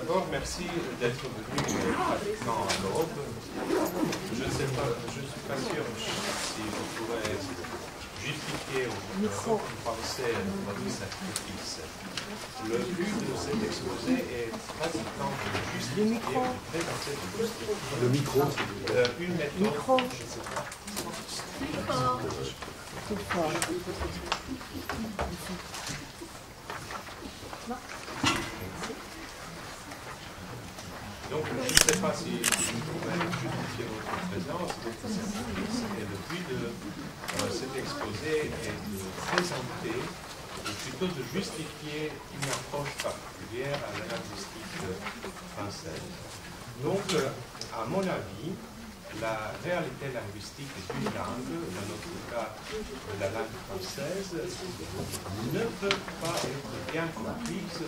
D'abord, merci d'être venu pratiquement à l'Europe. Je ne sais pas, je ne suis pas sûr si vous pourrez justifier au français votre sacrifice. Le but de cet exposé est pratiquement de justifier, de présenter, de justifier. Le micro. Une méthode, je ne sais pas. Plus fort. Donc, je ne sais pas si vous pouvez justifier votre présence, votre sacrifice, et le but de cet exposé est de présenter, ou plutôt de justifier une approche particulière à la linguistique française. Donc, à mon avis, la réalité linguistique d'une langue, dans notre cas la langue française, ne peut pas être bien comprise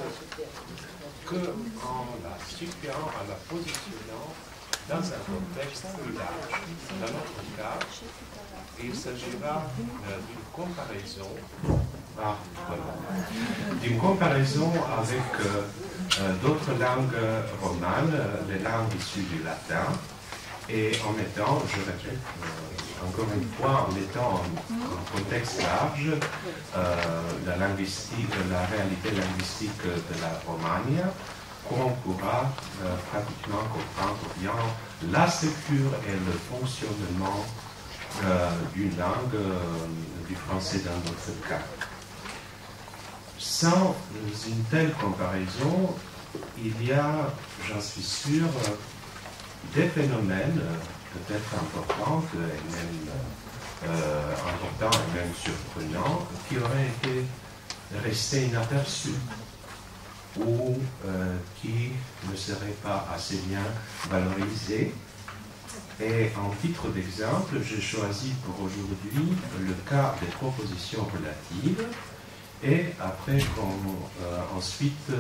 qu'en la situant, en la positionnant dans un contexte plus large. Dans notre cas, il s'agira d'une comparaison avec d'autres langues romanes, les langues issues du latin, et en mettant, je répète, encore une fois, en mettant en contexte large la réalité linguistique de la Romagna, qu'on pourra pratiquement comprendre bien la structure et le fonctionnement d'une langue, du français dans notre cas. Sans une telle comparaison, il y a, j'en suis sûr, des phénomènes peut-être importants et même surprenants qui auraient été restés inaperçus ou qui ne seraient pas assez bien valorisés. Et en titre d'exemple, j'ai choisi pour aujourd'hui le cas des propositions relatives et après, ensuite,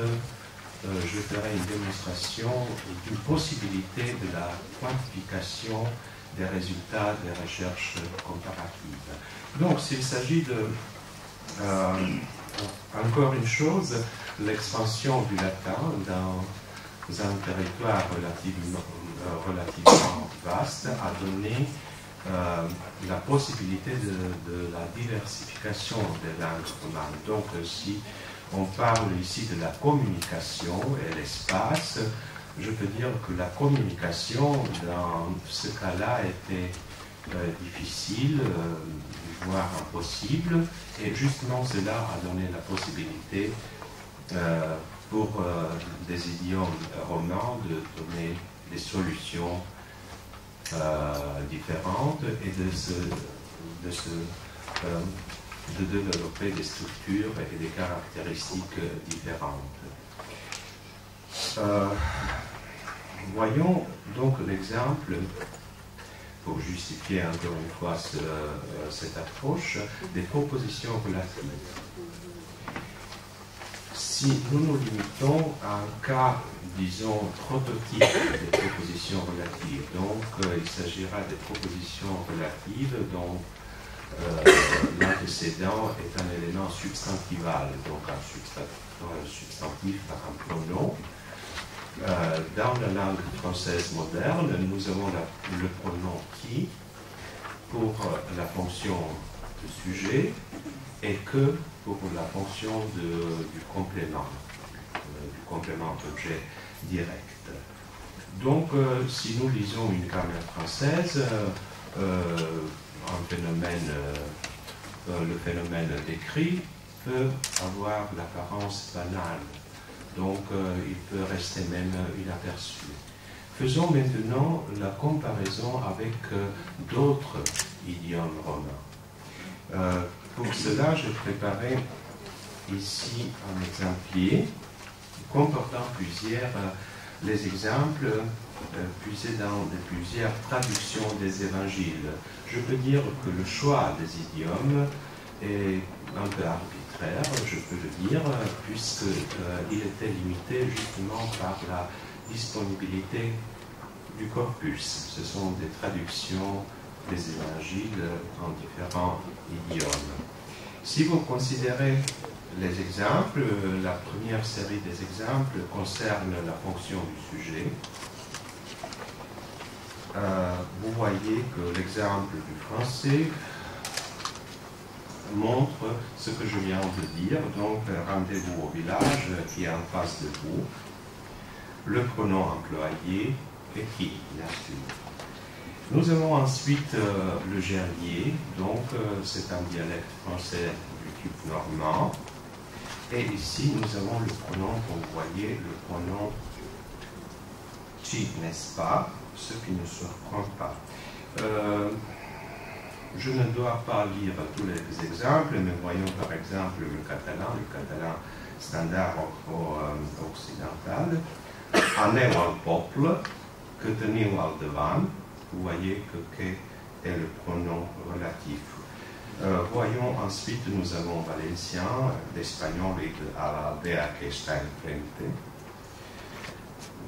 je ferai une démonstration d'une possibilité de la quantification des résultats des recherches comparatives. Donc, s'il s'agit de, encore une chose, l'expansion du latin dans un territoire relativement vaste a donné la possibilité de la diversification des langues romanes. Donc, si on parle ici de la communication et l'espace, je peux dire que la communication, dans ce cas-là, était difficile, voire impossible, et justement cela a donné la possibilité pour des idiomes romans de donner des solutions différentes et de développer des structures et des caractéristiques différentes. Voyons donc l'exemple, pour justifier encore une fois cette approche, des propositions relatives. Si nous nous limitons à un cas, disons, prototype des propositions relatives, donc il s'agira des propositions relatives dont l'antécédent est un élément substantival, donc un substantif par un pronom. Dans la langue française moderne, nous avons le pronom qui pour la fonction de sujet et que pour la fonction du complément objet direct. Donc, si nous lisons une grammaire française, le phénomène décrit peut avoir l'apparence banale, donc il peut rester même inaperçu. Faisons maintenant la comparaison avec d'autres idiomes romains. Pour cela, j'ai préparé ici un exemplaire comportant les exemples puisés dans plusieurs traductions des évangiles. Je peux dire que le choix des idiomes est un peu arbitraire, je peux le dire, puisqu'il était limité justement par la disponibilité du corpus. Ce sont des traductions des évangiles en différents idiomes. Si vous considérez les exemples, la première série des exemples concerne la fonction du sujet. Vous voyez que l'exemple du français montre ce que je viens de dire, donc rendez-vous au village qui est en face de vous, le pronom employé et qui, bien sûr. Nous avons ensuite le gerlier, donc c'est un dialecte français du type normand. Et ici, nous avons le pronom, vous voyez, le pronom ci, n'est-ce pas, ce qui ne se surprend pas. Je ne dois pas lire tous les exemples, mais voyons par exemple le catalan standard occidental. Aneu al poble, que teniu al davant. Vous voyez que est le pronom relatif. Voyons ensuite, nous avons valencien, l'espagnol et l'aldea que está enfrente,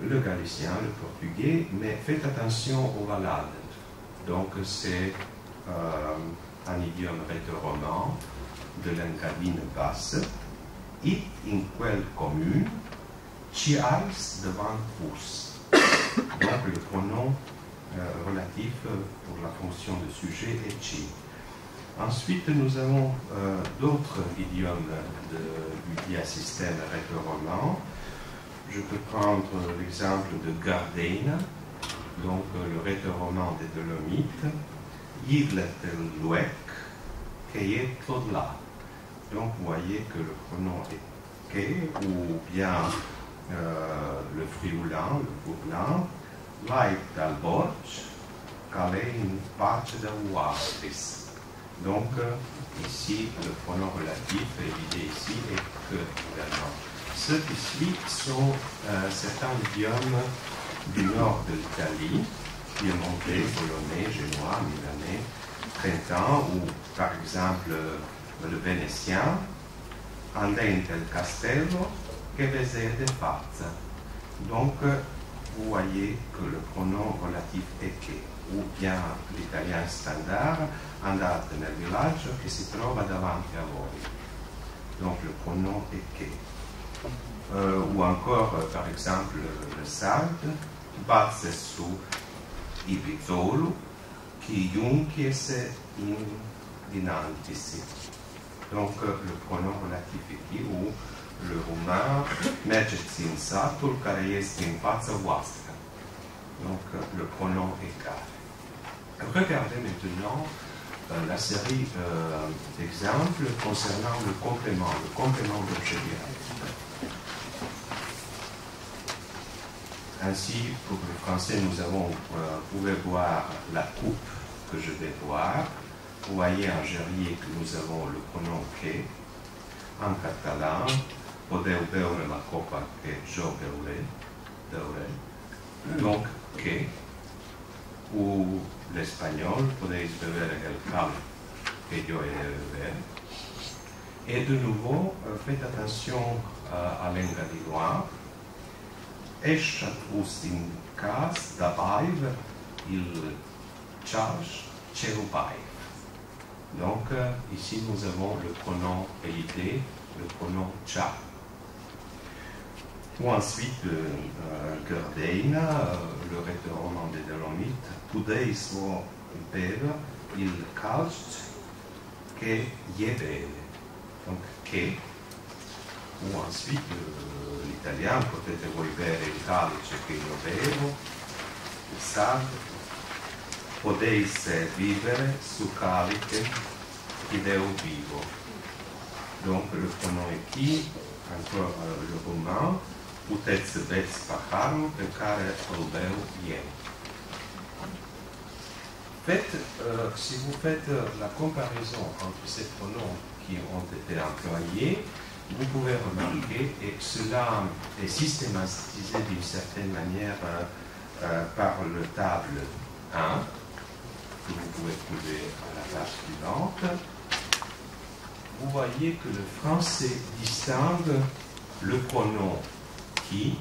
le galicien, le portugais, mais faites attention aux valades. Donc c'est un idiome rétro-roman de l'encadine basse. It in quel commune, ci ais devant vos. Donc le pronom relatif pour la fonction de sujet est ci. Ensuite, nous avons d'autres idiomes du diasystème rétro-roman. Je peux prendre l'exemple de Gardena, donc le rétro-roman des Dolomites. Yigletel luec, keye todla. Donc, vous voyez que le pronom est ke, ou bien le friulant, le bourlan. Lait dal borch, kalein pace da uastris. Donc, ici, le pronom relatif évidé ici est que également. Ce qui suit sont certains idiomes du nord de l'Italie, piémontais, polonais, génois, milanais, trentin, ou par exemple le vénitien, andente del castello, che vese de faccia. Donc, vous voyez que le pronom relatif est che, ou bien l'italien standard, andate nel villaggio che si trova davanti a voi. Donc le pronom est che. Ou encore, par exemple, le sarde, batte su i pizzolo, qui junchiese in dinantisi. Donc le pronom relatif est qui, ou le roumain, mergeți în satul care este în fața voastră. Donc le pronom est care. Regardez maintenant la série d'exemples concernant le complément d'objet direct. Ainsi, pour le français, vous pouvez voir la coupe que je vais boire. Vous voyez en gerlier que nous avons le pronom que. En catalan, podeu beure la copa que jo beuré. Donc, que. Ou l'espagnol, podéis beber el cal que yo he de beber. Et de nouveau, faites attention à l'engadinoir. Eshat us in cas dabaiv il charge cherubaiv. Donc, ici, nous avons le pronom élité, le pronom cha. Ou ensuite, Gardena, le rétro-roman des Dolomites, pudeis vo beber il calce che je beve. Donc, che. Ou ensuite, l'italien, potete voi bere il calice che io bevo, il sardo. Podeis vivere su calice che io vivo. Donc, le pronom est qui, encore le roumain, puteți beți paharul pe care îl beau eu. Si vous faites la comparaison entre ces pronoms qui ont été employés, vous pouvez remarquer, et cela est systématisé d'une certaine manière par le table 1, que vous pouvez trouver à la page suivante. Vous voyez que le français distingue le pronom qui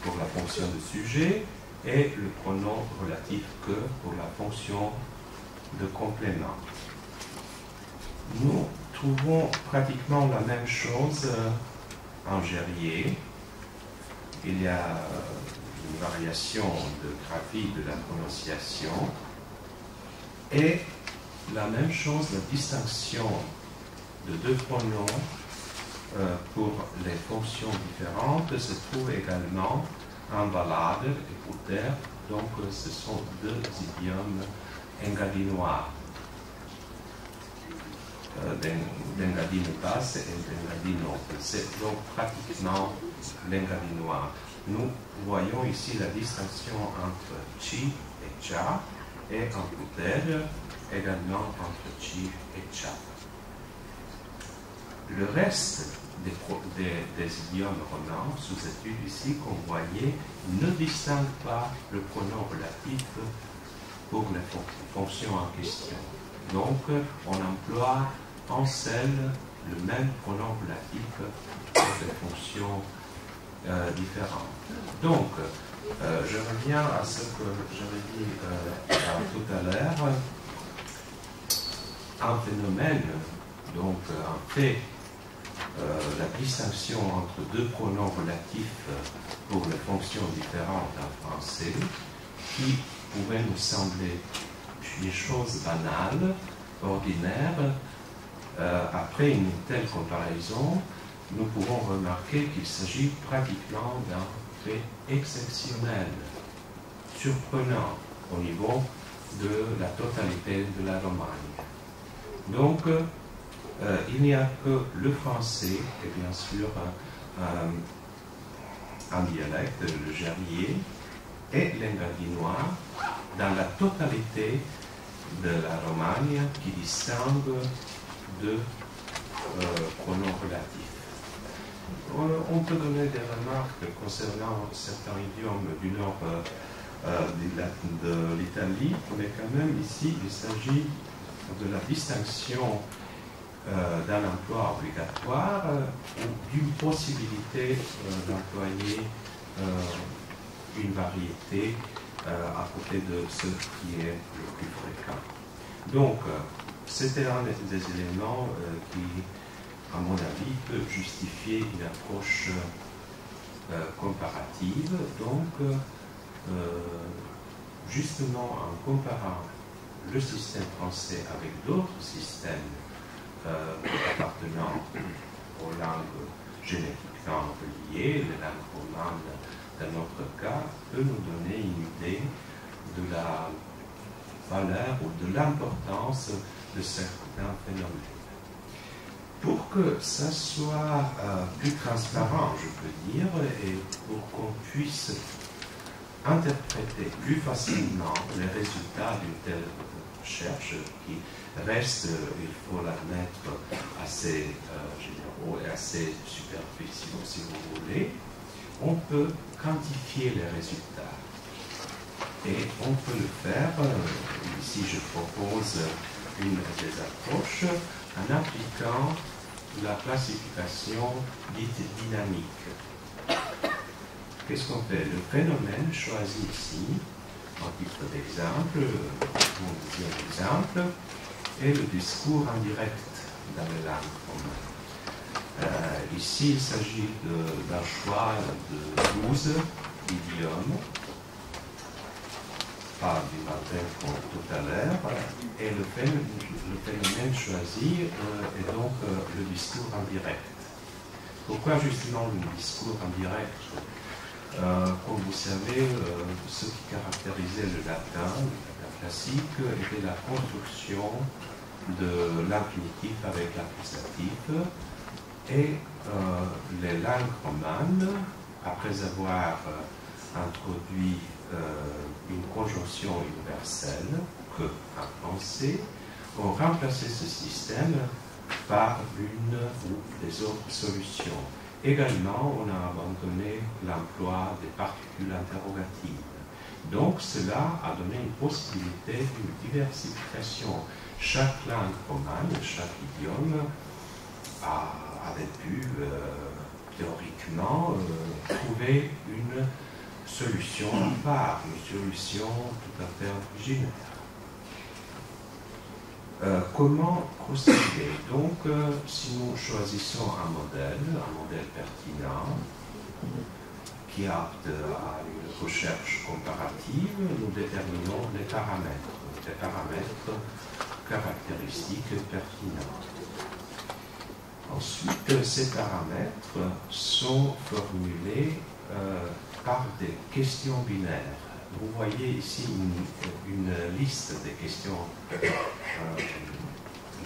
pour la fonction de sujet et le pronom relatif que pour la fonction de complément. Nous trouvons pratiquement la même chose en Gérier. Il y a une variation de graphie de la prononciation et la même chose, la distinction de deux pronoms pour les fonctions différentes se trouve également en Ballade et Puter, donc ce sont deux idiomes engadinois. L'engadine basse et l'engadine haute. C'est donc pratiquement l'engadinois. Nous voyons ici la distinction entre chi et cha, et en Puter également entre chi et cha. Le reste des idiomes romans sous-étude ici, comme vous voyez, ne distingue pas le pronom relatif pour les fonctions en question. Donc, on emploie en selle le même pronom relatif pour des fonctions différentes. Donc, je reviens à ce que j'avais dit tout à l'heure. Un phénomène, donc un fait, la distinction entre deux pronoms relatifs pour les fonctions différentes en français, qui pourrait nous sembler des choses banales, ordinaires, après une telle comparaison, nous pourrons remarquer qu'il s'agit pratiquement d'un fait exceptionnel, surprenant au niveau de la totalité de la Romagne. Donc, il n'y a que le français, et bien sûr un dialecte, le gérier, et l'engadinois, dans la totalité de la Romagne, qui distingue deux pronoms relatifs. On peut donner des remarques concernant certains idiomes du nord de l'Italie, mais quand même ici, il s'agit de la distinction d'un emploi obligatoire ou d'une possibilité d'employer une variété à côté de ce qui est le plus fréquent. Donc, c'était un des éléments qui, à mon avis, peut justifier une approche comparative. Donc, justement, en comparant le système français avec d'autres systèmes appartenant aux langues génétiquement reliées, les langues romanes, dans notre cas, peut nous donner une idée de la valeur ou de l'importance de certains phénomènes. Pour que ça soit plus transparent, je peux dire, et pour qu'on puisse interpréter plus facilement les résultats d'une telle recherche qui reste, il faut l'admettre, assez généraux et assez superficiaux, si vous voulez, on peut quantifier les résultats. Et on peut le faire, ici je propose une des approches, en appliquant la classification dite dynamique. Qu'est-ce qu'on fait? Le phénomène choisi ici, en titre d'exemple, mon deuxième exemple, est le discours en direct dans les langues romanes. Ici, il s'agit d'un choix de 12 idiomes, pas du matin comme tout à l'heure, et le phénomène choisi est donc le discours en direct. Pourquoi justement le discours en direct? Comme vous savez, ce qui caractérisait le latin classique était la construction de l'infinitif avec l'accusatif, et les langues romanes, après avoir introduit une conjonction universelle, que en français, ont remplacé ce système par une ou des autres solutions. Également, on a abandonné l'emploi des particules interrogatives. Donc, cela a donné une possibilité d'une diversification. Chaque langue romane, chaque idiome avait pu, théoriquement, trouver une solution à part, une solution tout à fait originale. Comment procéder? Donc, si nous choisissons un modèle pertinent, qui est apte à une recherche comparative, nous déterminons les paramètres caractéristiques pertinents. Ensuite, ces paramètres sont formulés par des questions binaires. Vous voyez ici une liste des questions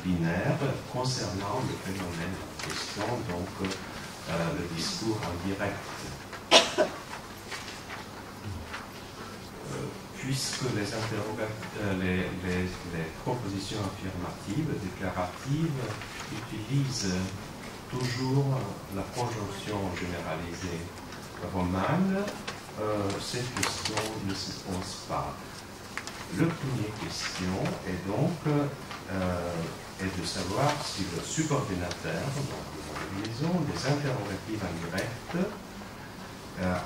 binaires concernant le phénomène en question, donc le discours en direct. Puisque les propositions affirmatives, déclaratives, utilisent toujours la conjonction généralisée romane, cette question ne se pose pas. La première question est donc de savoir si le subordinateur, donc la liaison des interrogatives indirectes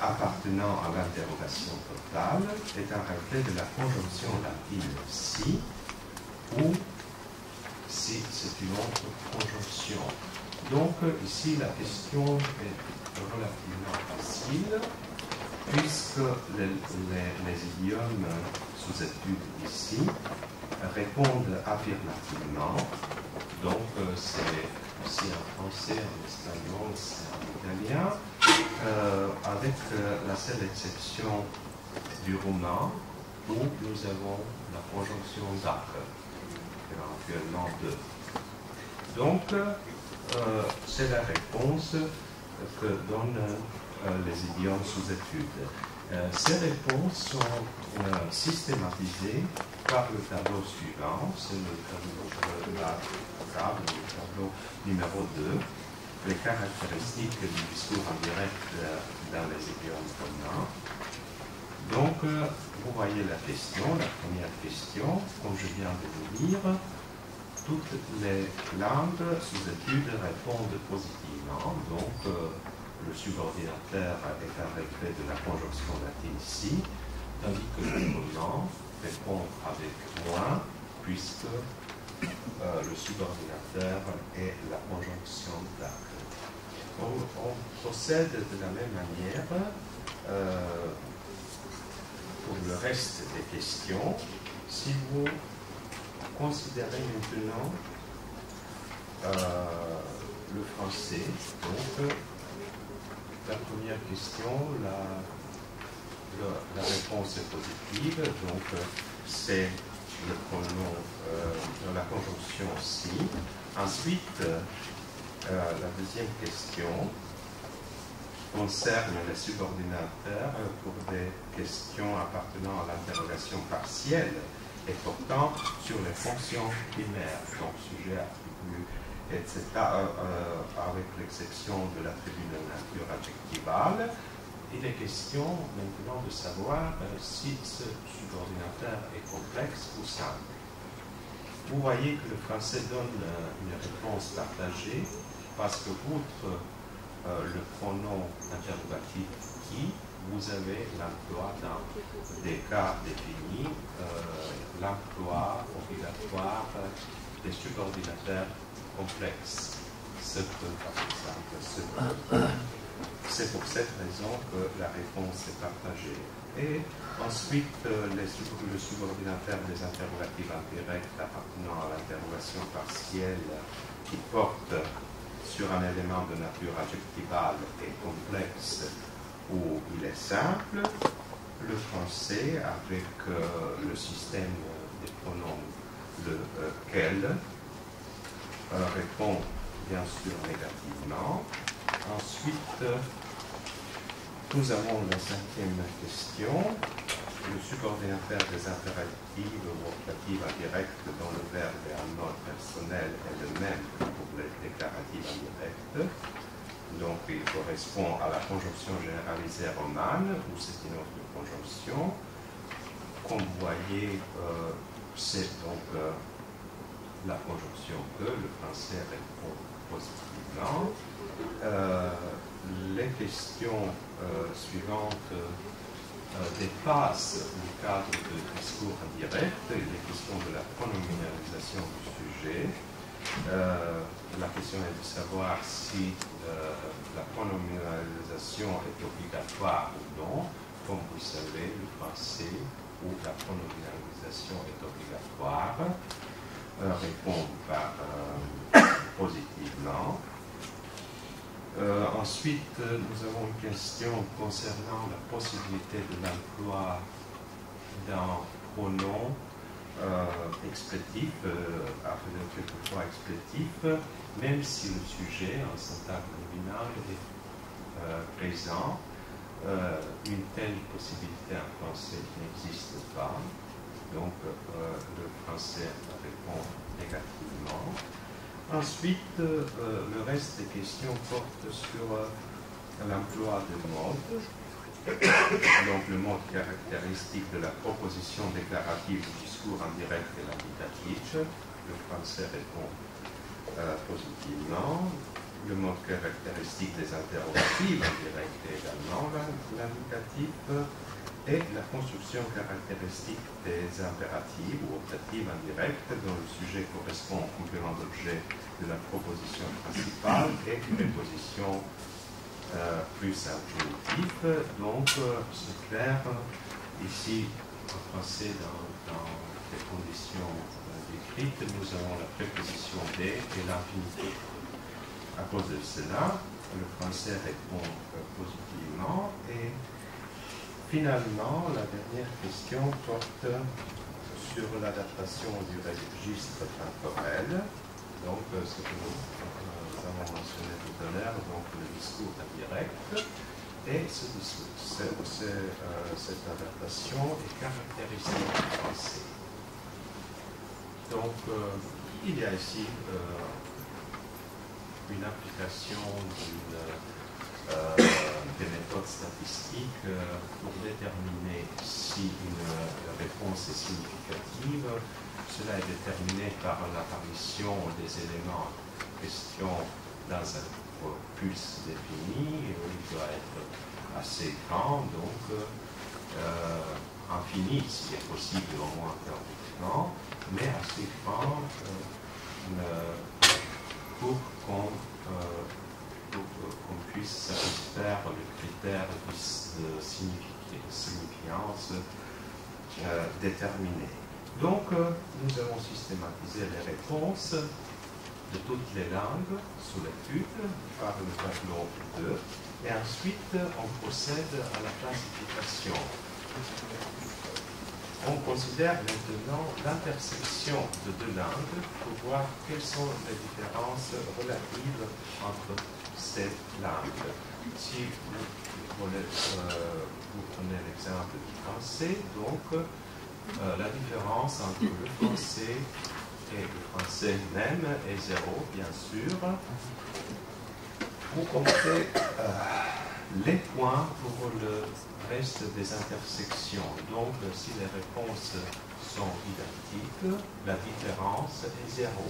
appartenant à l'interrogation totale est un reflet de la conjonction latine si, ou si c'est une autre conjonction. Donc ici la question est relativement facile, puisque les idiomes sous étude ici répondent affirmativement. Donc c'est aussi en français, en espagnol, c'est en italien, avec la seule exception du roman où nous avons la conjonction d'arc, éventuellement de. Donc c'est la réponse que donnent les idiomes sous étude. Ces réponses sont systématisées par le tableau suivant, c'est le tableau numéro 2, les caractéristiques du discours en direct dans les idiomes communs. Donc, vous voyez la question, la première question, comme je viens de vous dire, toutes les langues sous étude répondent positivement, donc le subordinateur est un reflet de la conjonction latine ici, tandis que le roman répond avec moins, puisque le subordinateur est la conjonction d'arc. On procède de la même manière pour le reste des questions. Si vous considérez maintenant le français, donc la première question, la réponse est positive, donc c'est le pronom, la conjonction si. Ensuite, la deuxième question concerne les subordinateurs pour des questions appartenant à l'interrogation partielle et portant sur les fonctions primaires, donc sujet, attribut, etc., avec l'exception de l'attribut de nature adjectivale. Il est question maintenant de savoir si ce subordinateur est complexe ou simple. Vous voyez que le français donne une réponse partagée parce que, outre le pronom interrogatif qui, vous avez l'emploi dans des cas définis, l'emploi obligatoire des subordinateurs complexes. Ce que, par exemple, c'est pour cette raison que la réponse est partagée. Et ensuite, le subordinateur des interrogatifs indirects appartenant à l'interrogation partielle qui porte sur un élément de nature adjectivale et complexe où il est simple, le français avec le système des pronoms lequel répond bien sûr négativement. Ensuite, nous avons la cinquième question. Le subordinateur des interactives ou optatives indirectes dont le verbe est en mode personnel est le même que pour les déclaratives indirectes. Donc, il correspond à la conjonction généralisée romane, ou c'est une autre conjonction. Comme vous voyez, c'est donc la conjonction que le français répond positivement. Les questions suivantes dépasse le cadre de discours indirect. Il est question de la pronominalisation du sujet. La question est de savoir si la pronominalisation est obligatoire ou non. Comme vous savez, le français où la pronominalisation est obligatoire répond par positivement. Ensuite, nous avons une question concernant la possibilité de l'emploi d'un pronom explétif, appelé quelquefois explétif, même si le sujet en syntagme nominale est présent. Une telle possibilité en français n'existe pas, donc le français répond négativement. Ensuite, le reste des questions portent sur l'emploi de modes. Donc, le mode caractéristique de la proposition déclarative du discours indirect et l'indicatif. Le français répond positivement. Le mode caractéristique des interrogatives indirectes et également l'indicatif. Et la construction caractéristique des impératifs ou optatives indirectes dont le sujet correspond au complément d'objet de la proposition principale et préposition plus infinitive. Donc, c'est clair, ici, en français, dans les conditions décrites, nous avons la préposition des et l'infinitif. À cause de cela, le français répond positivement et finalement, la dernière question porte sur l'adaptation du registre temporel. Donc, ce que nous avons mentionné tout à l'heure, donc le discours indirect. Et cette adaptation est caractéristique du français. Donc, il y a ici une application des méthodes statistiques pour déterminer si une réponse est significative. Cela est déterminé par l'apparition des éléments en question dans un corpus défini. Il doit être assez grand, donc infini, si est possible, au moins théoriquement, mais assez grand pour qu'on puisse satisfaire le critère de signifiance déterminé. Donc, nous avons systématisé les réponses de toutes les langues sous l'étude par le tableau 2, et ensuite on procède à la classification. On considère maintenant l'intersection de deux langues pour voir quelles sont les différences relatives entre ces langues. Si vous prenez l'exemple du français, donc la différence entre le français et le français même est zéro, bien sûr. Vous comptez les points pour le reste des intersections. Donc, si les réponses sont identiques, la différence est zéro.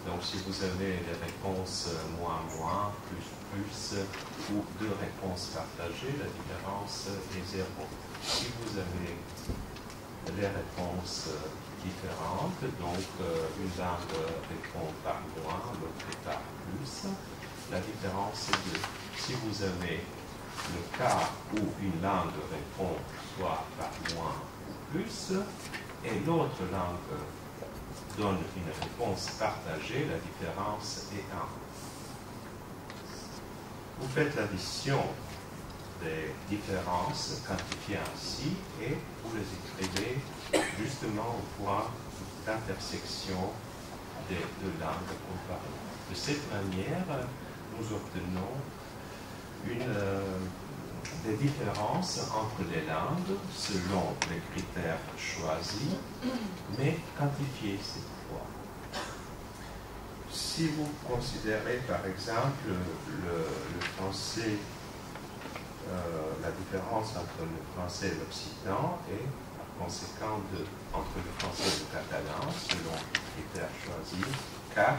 Donc, si vous avez les réponses moins, moins, plus, plus, ou deux réponses partagées, la différence est zéro. Si vous avez les réponses différentes, donc une langue répond par moins, l'autre par plus, la différence est 2. Si vous avez le cas où une langue répond soit par moins ou plus, et l'autre langue donne une réponse partagée, la différence est 1. Vous faites l'addition des différences quantifiées ainsi et vous les écrivez justement au point d'intersection des deux langues comparées. De cette manière, nous obtenons des différences entre les langues selon les critères choisis, mais quantifiés cette fois. Si vous considérez par exemple le français, la différence entre le français et l'occitan est par conséquent entre le français et le catalan, selon les critères choisis, 4,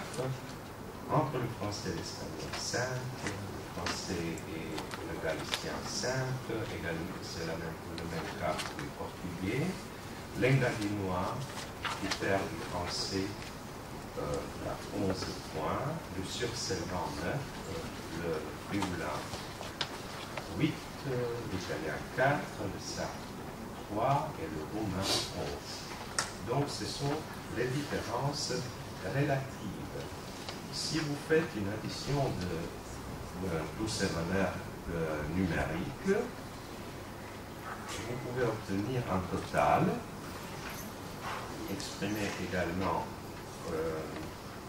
entre le français et l'espagnol 5, et le français et le galicien simple, c'est le même cas pour le portugais. L'engadinois diffère du français à 11 points, le surselvan 9, le frioulan 8, l'italien 4, le sarde 3 et le roumain 11. Donc ce sont les différences relatives. Si vous faites une addition de tous ces valeurs numériques, vous pouvez obtenir un total exprimé également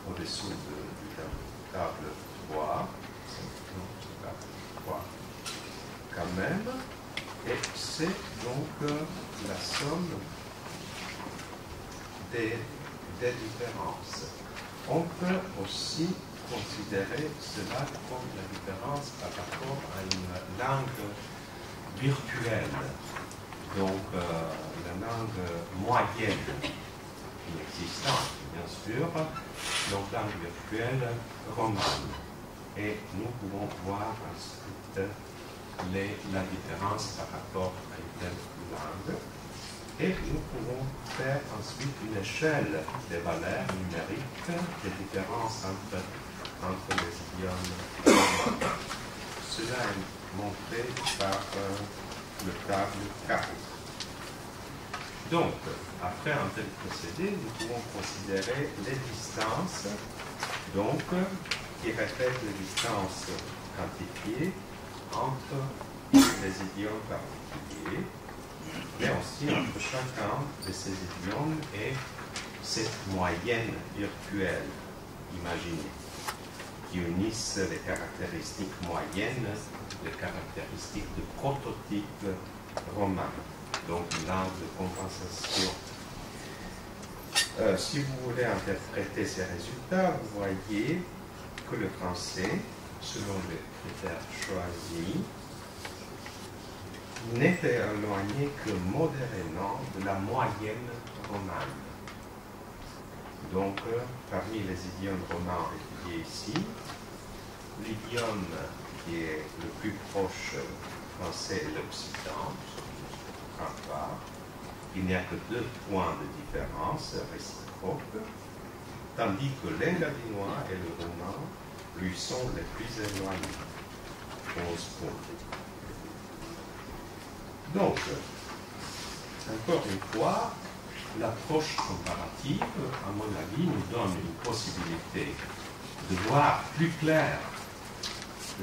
au-dessous du table 3, quand même, et c'est donc la somme des différences. On peut aussi considérer cela comme la différence par rapport à une langue virtuelle, donc la langue moyenne inexistante, bien sûr, donc langue virtuelle romane. Et nous pouvons voir ensuite la différence par rapport à une telle langue. Et nous pouvons faire ensuite une échelle des valeurs numériques, des différences entre les idiomes. Cela est montré par le table 4. Donc, après un tel procédé, nous pouvons considérer les distances, donc, qui reflètent les distances quantifiées entre les idiomes particuliers, mais aussi entre chacun de ces idiomes et cette moyenne virtuelle imaginée, qui unissent les caractéristiques moyennes, les caractéristiques de prototype romain, donc une langue de compensation. Si vous voulez interpréter ces résultats, vous voyez que le français, selon les critères choisis, n'était éloigné que modérément de la moyenne romane. Donc, parmi les idiomes romains étudiés ici, l'idiome qui est le plus proche français est l'occitan, il n'y a que 2 points de différence réciproque, tandis que l'engadinois et le roumain lui sont les plus éloignés, 11 points. Donc, encore une fois, l'approche comparative, à mon avis, nous donne une possibilité de voir plus clair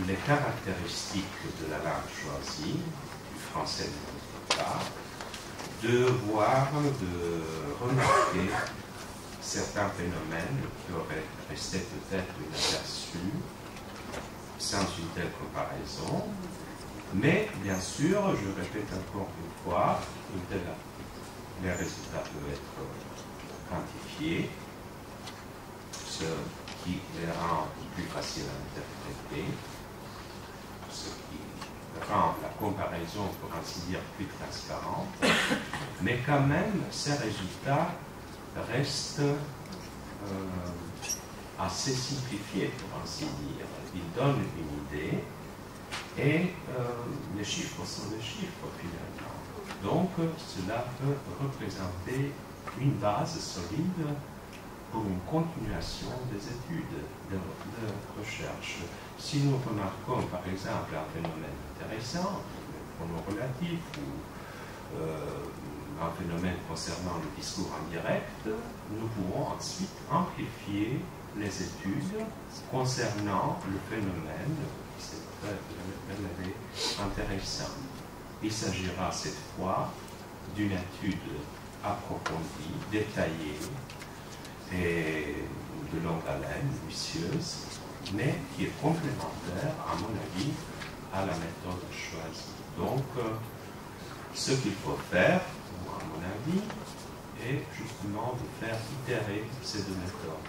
les caractéristiques de la langue choisie, du français de notre cas, de voir, de remarquer certains phénomènes qui auraient resté peut-être inaperçus sans une telle comparaison. Mais, bien sûr, je répète encore une fois, les résultats peuvent être quantifiés, ce qui les rend plus faciles à interpréter, ce qui rend la comparaison, pour ainsi dire, plus transparente. Mais quand même, ces résultats restent assez simplifiés, pour ainsi dire. Ils donnent une idée. Et les chiffres sont des chiffres finalement. Donc cela peut représenter une base solide pour une continuation des études, de recherche. Si nous remarquons par exemple un phénomène intéressant, le pronom relatif, ou un phénomène concernant le discours indirect, nous pouvons ensuite amplifier les études concernant le phénomène. Intéressant. Il s'agira cette fois d'une étude approfondie, détaillée et de longue haleine, vicieuse, mais qui est complémentaire, à mon avis, à la méthode choisie. Donc, ce qu'il faut faire, à mon avis, est justement de faire itérer ces deux méthodes.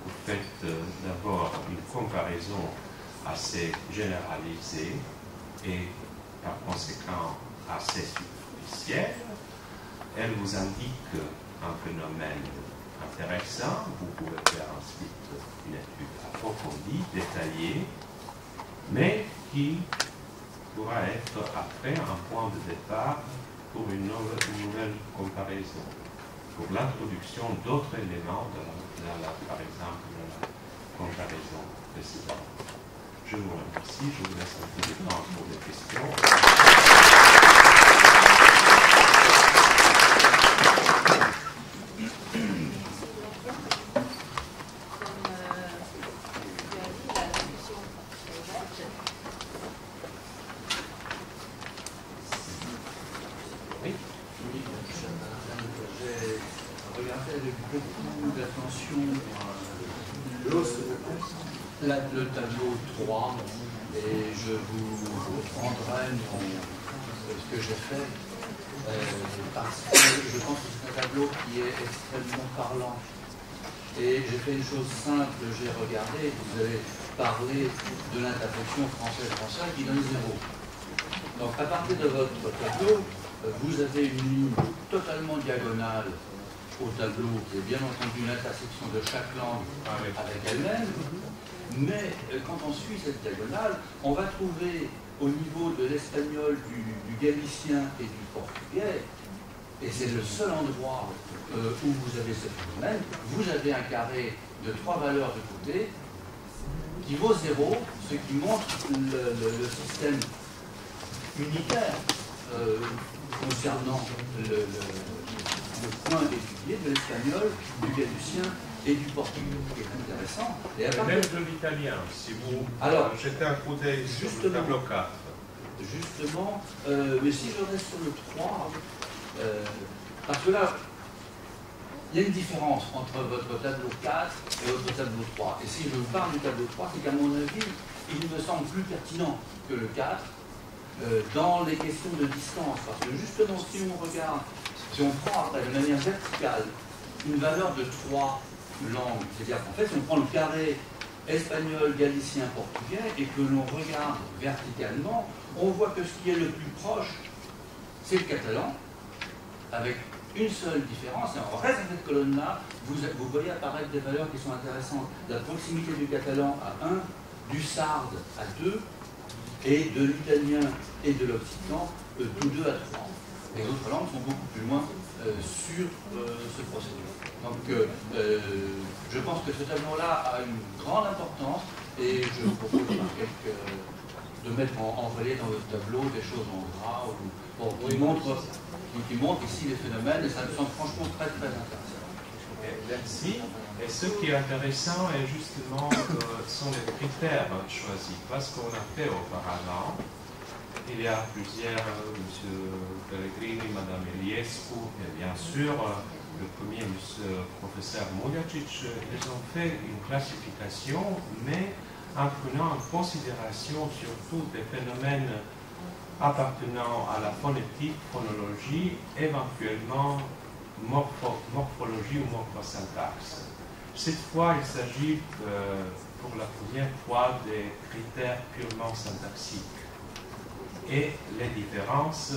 Vous faites d'abord une comparaison assez généralisée et par conséquent assez superficielle. Elle vous indique un phénomène intéressant. Vous pouvez faire ensuite une étude approfondie, détaillée, mais qui pourra être après un point de départ pour une nouvelle comparaison, pour l'introduction d'autres éléments par exemple, dans la comparaison précédente. Je vous remercie, je vous laisse un peu de temps pour les questions. Le tableau 3 et je vous reprendrai ce que j'ai fait parce que je pense que c'est un tableau qui est extrêmement parlant. Et j'ai fait une chose simple, j'ai regardé, vous avez parlé de l'intersection français-français qui donne 0. Donc à partir de votre tableau, vous avez une ligne totalement diagonale au tableau, qui est bien entendu l'intersection de chaque langue avec elle-même. Mais quand on suit cette diagonale, on va trouver au niveau de l'espagnol, du galicien et du portugais, et c'est le seul endroit où vous avez ce phénomène, vous avez un carré de 3 valeurs de côté qui vaut 0, ce qui montre le système unitaire concernant le point étudié de l'espagnol, du galicien et du portugais, qui est intéressant. Et à même de l'italien, si vous jetez un coup d'œil sur le tableau 4. Justement, mais si je reste sur le 3, parce que là, il y a une différence entre votre tableau 4 et votre tableau 3. Et si je vous parle du tableau 3, c'est qu'à mon avis, il me semble plus pertinent que le 4 dans les questions de distance. Parce que justement, si on regarde, si on prend après de manière verticale une valeur de 3 langues, c'est-à-dire qu'en fait, si on prend le carré espagnol, galicien, portugais, et que l'on regarde verticalement, on voit que ce qui est le plus proche, c'est le catalan, avec une seule différence. Et en reste de cette colonne-là, vous voyez apparaître des valeurs qui sont intéressantes. La proximité du catalan à 1, du sarde à 2, et de l'italien et de l'occitan, tous deux à 3. Les autres langues sont beaucoup plus loin sur ce procédé. Donc, je pense que ce tableau-là a une grande importance et je vous propose de mettre en relais dans votre tableau des choses en gras qui montrent ici les phénomènes et ça me semble franchement très très intéressant. Merci. Et ce qui est intéressant est justement sont les critères choisis. Parce qu'on a fait auparavant, il y a plusieurs, M. Pellegrini, Mme Eliescu, et bien sûr, le premier, M. professeur Muljacic, ils ont fait une classification, mais en prenant en considération surtout des phénomènes appartenant à la phonétique, phonologie, éventuellement morphologie ou morphosyntaxe. Cette fois, il s'agit pour la première fois des critères purement syntaxiques. Et les différences,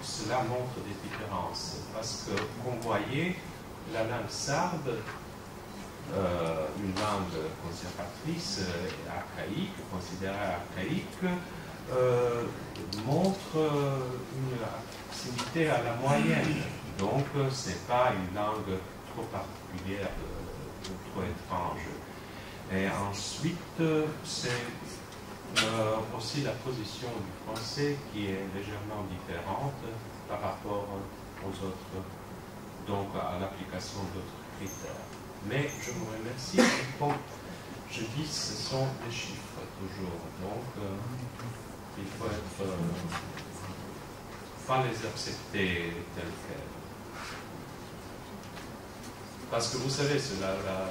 cela montre des différences. Parce que, comme vous voyez, la langue sarde, une langue conservatrice et archaïque, considérée archaïque, montre une proximité à la moyenne. Donc, ce n'est pas une langue trop particulière, trop étrange. Et ensuite, c'est aussi la position du français qui est légèrement différente par rapport aux autres, donc à l'application d'autres critères. Mais je vous remercie. Comme je dis, ce sont des chiffres toujours. Donc, il faut pas les accepter tels quels. Parce que vous savez, la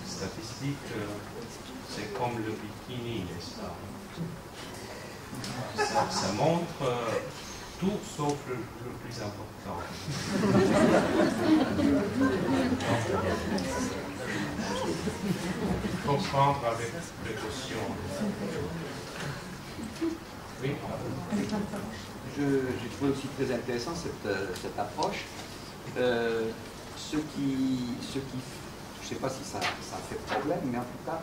statistique, c'est comme le bikini, n'est-ce pas? Ça montre tout sauf le plus important. Il faut prendre avec précaution. Oui. J'ai trouvé aussi très intéressant cette approche. Ce qui, je ne sais pas si ça fait problème, mais en tout cas,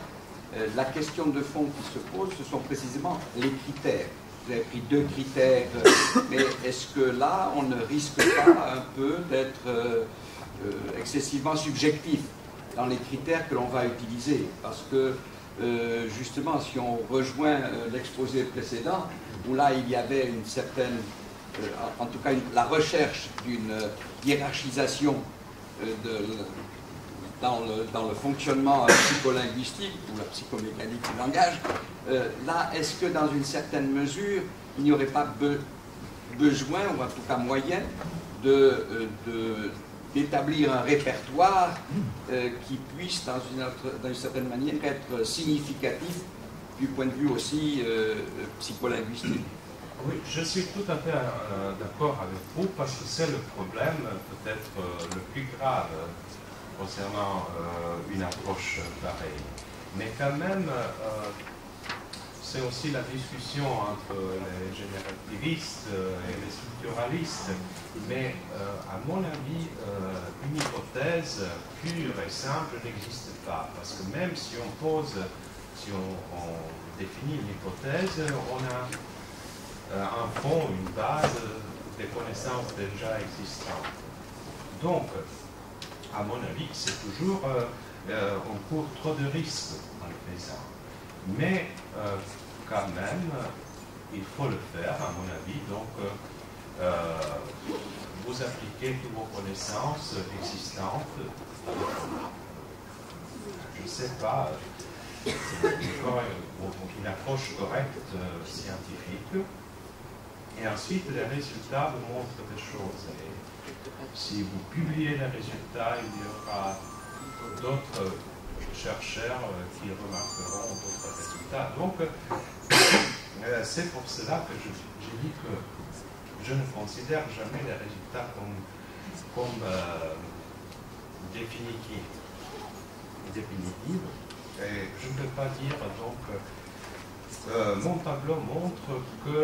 La question de fond qui se pose, ce sont précisément les critères. Vous avez pris 2 critères, mais est-ce que là, on ne risque pas un peu d'être excessivement subjectif dans les critères que l'on va utiliser? Parce que, justement, si on rejoint l'exposé précédent, où là, il y avait une certaine, en tout cas, la recherche d'une hiérarchisation dans le fonctionnement psycholinguistique ou la psychomécanique du langage, là, est-ce que dans une certaine mesure, il n'y aurait pas besoin, ou en tout cas moyen, d'établir un répertoire qui puisse, dans une certaine manière, être significatif du point de vue aussi psycholinguistique? Oui, je suis tout à fait d'accord avec vous, parce que c'est le problème peut-être le plus grave concernant une approche pareille. Mais quand même, c'est aussi la discussion entre les générativistes et les structuralistes. Mais à mon avis, une hypothèse pure et simple n'existe pas. Parce que même si on définit une hypothèse, on a un fond, une base des connaissances déjà existantes. Donc, à mon avis, c'est toujours, on court trop de risques en le faisant. Mais quand même, il faut le faire, à mon avis. Donc, vous appliquez toutes vos connaissances existantes. Je ne sais pas, une approche correcte scientifique. Et ensuite, les résultats vous montrent des choses. Et si vous publiez les résultats, il y aura d'autres chercheurs qui remarqueront d'autres résultats. Donc, c'est pour cela que j'ai dit que je ne considère jamais les résultats comme définitifs. Et je ne peux pas dire, donc, mon tableau montre que,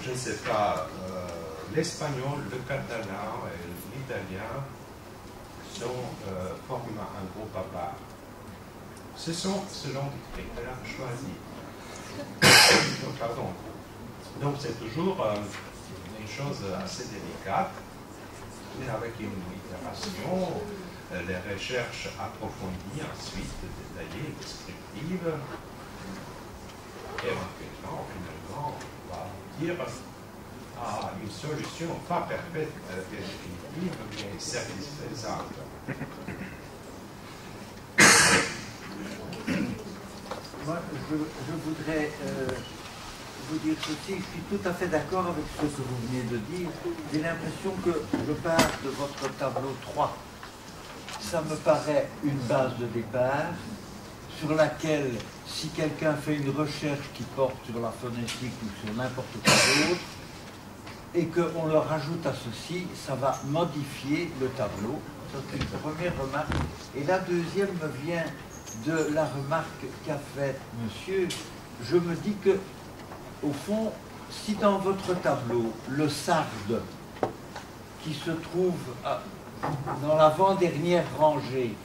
je ne sais pas, l'espagnol, le catalan et l'italien forment un groupe à part. Ce sont selon des critères choisis. Pardon. Donc c'est toujours une chose assez délicate, mais avec une itération, les recherches approfondies, ensuite détaillées, descriptives, éventuellement, finalement, on va dire à une solution pas parfaite et définitive, mais satisfaisante. Moi, je voudrais vous dire ceci, je suis tout à fait d'accord avec ce que vous venez de dire. J'ai l'impression que je pars de votre tableau 3. Ça me paraît une base de départ sur laquelle, si quelqu'un fait une recherche qui porte sur la phonétique ou sur n'importe quoi d'autre, et qu'on le rajoute à ceci, ça va modifier le tableau. C'est une première remarque. Et la deuxième me vient de la remarque qu'a faite monsieur. Je me dis que, au fond, si dans votre tableau, le sarde qui se trouve dans l'avant-dernière rangée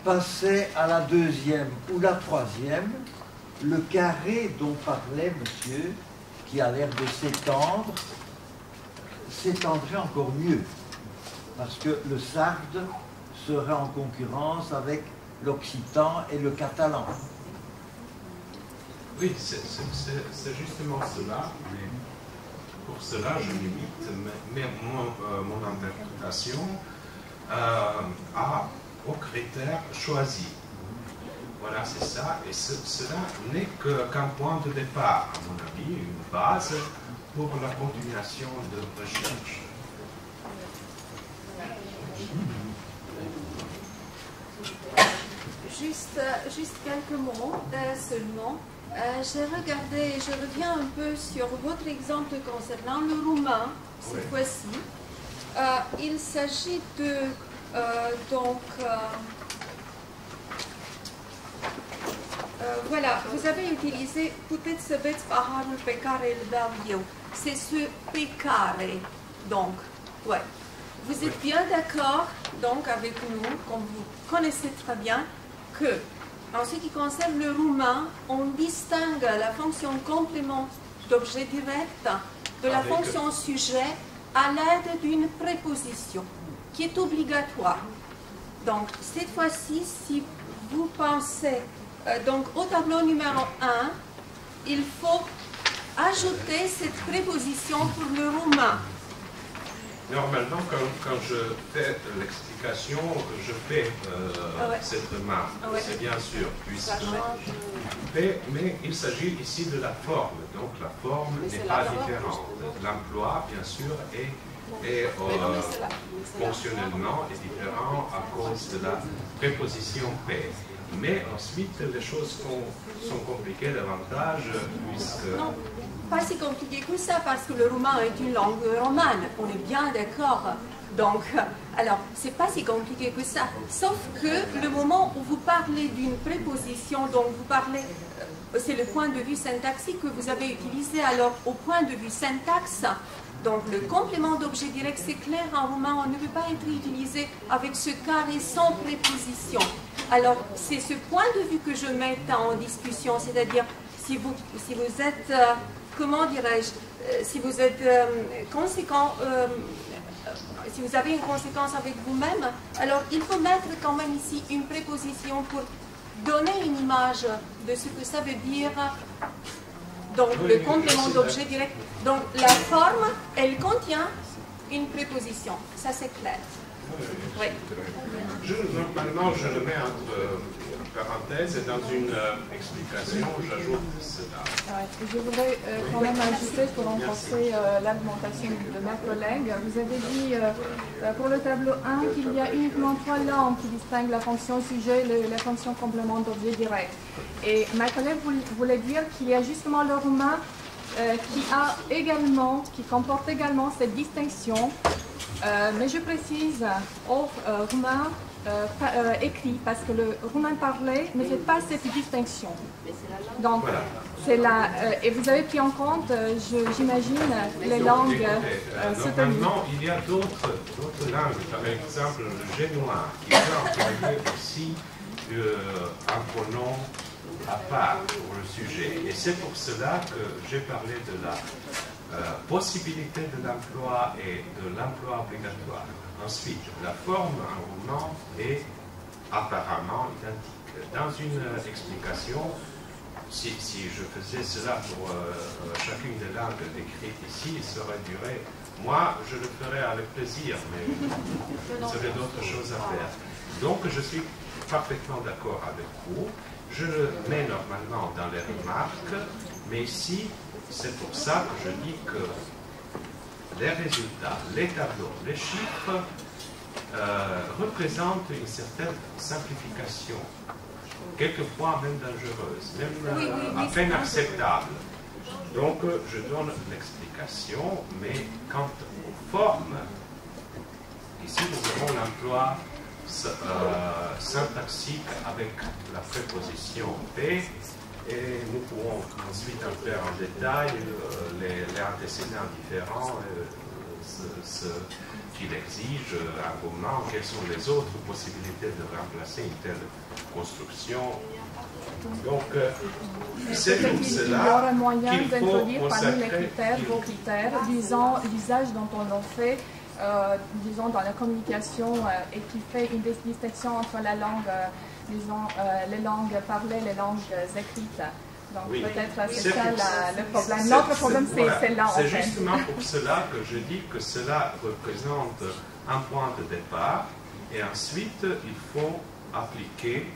passait à la deuxième ou la troisième, le carré dont parlait monsieur, qui a l'air de s'étendre, s'étendrait encore mieux. Parce que le sarde serait en concurrence avec l'occitan et le catalan. Oui, c'est justement cela, mais pour cela je limite mon interprétation aux critères choisis. Voilà, c'est ça, et cela n'est qu'un point de départ, à mon avis, une base pour la continuation de recherche. Juste quelques mots seulement. J'ai regardé, je reviens un peu sur votre exemple concernant le roumain, cette fois-ci. Il s'agit de, voilà, vous avez utilisé puteți să beți paharul pe care îl beau eu. C'est ce pe care, donc, ouais. Vous êtes bien d'accord, donc, avec nous, comme vous connaissez très bien, que en ce qui concerne le roumain, on distingue la fonction complément d'objet direct de la fonction sujet à l'aide d'une préposition qui est obligatoire. Donc, cette fois-ci, si vous pensez donc au tableau numéro 1, il faut ajouter cette préposition pour le roumain. Normalement, quand je fais l'explication, je fais cette remarque, c'est bien sûr, puisque... Mais il s'agit ici de la forme, donc la forme n'est pas différente. L'emploi, bien sûr, est fonctionnellement est différent à cause de la préposition P. Mais ensuite, les choses sont compliquées davantage, puisque... Non, pas si compliqué que ça, parce que le roumain est une langue romane, on est bien d'accord. Donc, alors, c'est pas si compliqué que ça. Sauf que le moment où vous parlez d'une préposition, donc vous parlez, c'est le point de vue syntaxique que vous avez utilisé, alors au point de vue syntaxe, donc le complément d'objet direct, c'est clair, en roumain, on ne peut pas être utilisé avec ce carré sans préposition. Alors, c'est ce point de vue que je mets en discussion, c'est-à-dire si vous êtes, comment dirais-je, si vous êtes conséquent, si vous avez une conséquence avec vous-même, alors il faut mettre quand même ici une préposition pour donner une image de ce que ça veut dire. Donc, le complément d'objet direct. Donc, la forme, elle contient une préposition. Ça, c'est clair. Oui. Normalement, je le mets entre parenthèses et dans une explication, j'ajoute cela. Je voudrais quand même ajouter pour renforcer l'argumentation de ma collègue. Vous avez dit pour le tableau 1 qu'il y a uniquement 3 langues qui distinguent la fonction sujet et la fonction complément d'objet direct. Et ma collègue voulait dire qu'il y a justement le roumain qui comporte également cette distinction. Mais je précise au roumain écrit, parce que le roumain parlé ne fait pas cette distinction. Donc, c'est là, et vous avez pris en compte, j'imagine, les langues normalement, il y a d'autres langues, par exemple le génois, qui peut employer aussi un pronom à part pour le sujet. Et c'est pour cela que j'ai parlé de la possibilité de l'emploi et de l'emploi obligatoire. Ensuite, la forme en roumain est apparemment identique. Dans une explication, si je faisais cela pour chacune des langues décrites ici, ça aurait duré. Moi, je le ferais avec plaisir, mais vous avez d'autres choses à faire. Donc, je suis parfaitement d'accord avec vous. Je le mets normalement dans les remarques, mais ici, c'est pour ça que je dis que les résultats, les tableaux, les chiffres représentent une certaine simplification, quelquefois même dangereuse, même à peine acceptable. Donc, je donne l'explication, mais quant aux formes, ici nous avons l'emploi syntaxique avec la préposition P, et nous pourrons ensuite en faire en détail les antécédents différents, ce qu'il exige un roman, quelles sont les autres possibilités de remplacer une telle construction. Donc, c'est pour cela qu'il y aura moyen qu'il faut d'introduire parmi les consacrer... critères, vos critères, disons l'usage dont on en fait, disons dans la communication, et qui fait une distinction entre la langue, disons, les langues parlées, les langues écrites. Donc oui, peut-être c'est ça le problème. Notre problème, c'est là en fait. C'est justement pour cela que je dis que cela représente un point de départ, et ensuite il faut appliquer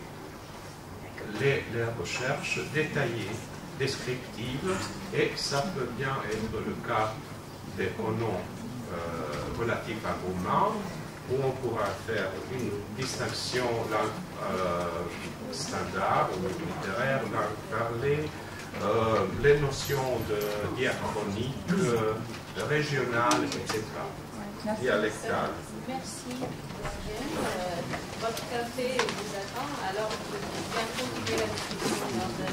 les recherches détaillées, descriptives, et ça peut bien être le cas des pronoms relatifs à un roman, où on pourra faire une distinction standard ou littéraire, langue parlée, les notions de diachronique, régionale, etc. Dialectale. Merci. Votre café vous attend, alors je vais bien continuer la discussion lors de